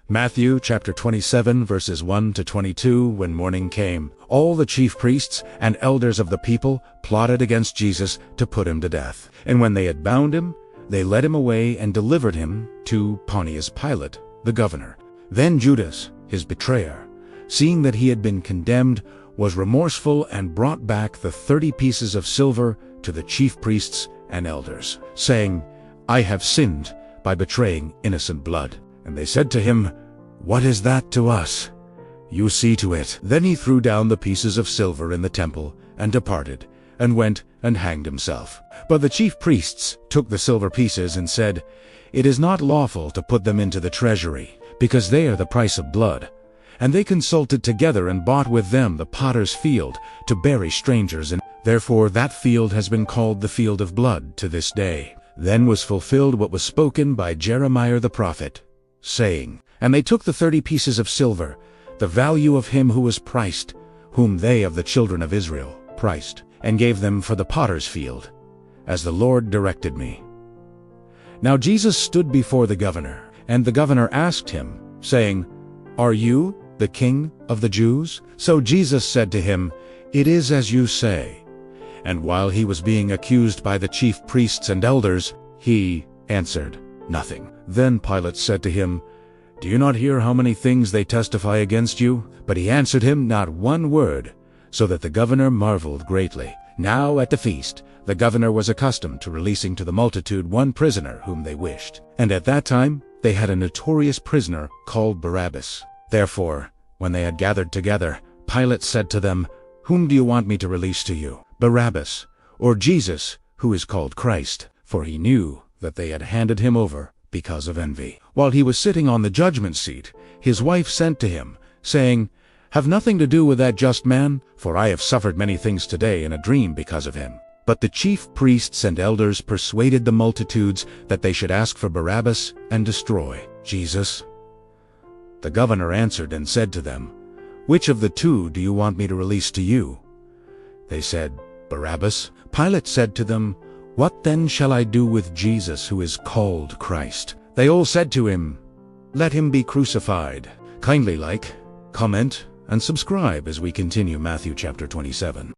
Matthew chapter 27 verses 1 to 22. When morning came, all the chief priests and elders of the people plotted against Jesus to put him to death. And when they had bound him, they led him away and delivered him to Pontius Pilate, the governor. Then Judas, his betrayer, seeing that he had been condemned, was remorseful and brought back the 30 pieces of silver to the chief priests and elders, saying, "I have sinned by betraying innocent blood." And they said to him, "What is that to us? You see to it." Then he threw down the pieces of silver in the temple and departed, and went and hanged himself. But the chief priests took the silver pieces and said, "It is not lawful to put them into the treasury, because they are the price of blood." And they consulted together and bought with them the potter's field to bury strangers in. Therefore that field has been called the field of blood to this day. Then was fulfilled what was spoken by Jeremiah the prophet, saying, "And they took the 30 pieces of silver, the value of him who was priced, whom they of the children of Israel priced, and gave them for the potter's field, as the Lord directed me." Now Jesus stood before the governor, and the governor asked him, saying, "Are you the king of the Jews?" So Jesus said to him, "It is as you say." And while he was being accused by the chief priests and elders, he answered nothing. Then Pilate said to him, "Do you not hear how many things they testify against you?" But he answered him not one word, so that the governor marveled greatly. Now at the feast, the governor was accustomed to releasing to the multitude one prisoner whom they wished. And at that time they had a notorious prisoner called Barabbas. Therefore, when they had gathered together, Pilate said to them, "Whom do you want me to release to you, Barabbas, or Jesus, who is called Christ?" For he knew that they had handed him over because of envy. While he was sitting on the judgment seat, his wife sent to him, saying, "Have nothing to do with that just man, for I have suffered many things today in a dream because of him." But the chief priests and elders persuaded the multitudes that they should ask for Barabbas and destroy Jesus. The governor answered and said to them, "Which of the two do you want me to release to you?" They said, "Barabbas." Pilate said to them, "What then shall I do with Jesus who is called Christ?" They all said to him, "Let him be crucified." Kindly like, comment, and subscribe as we continue Matthew chapter 27.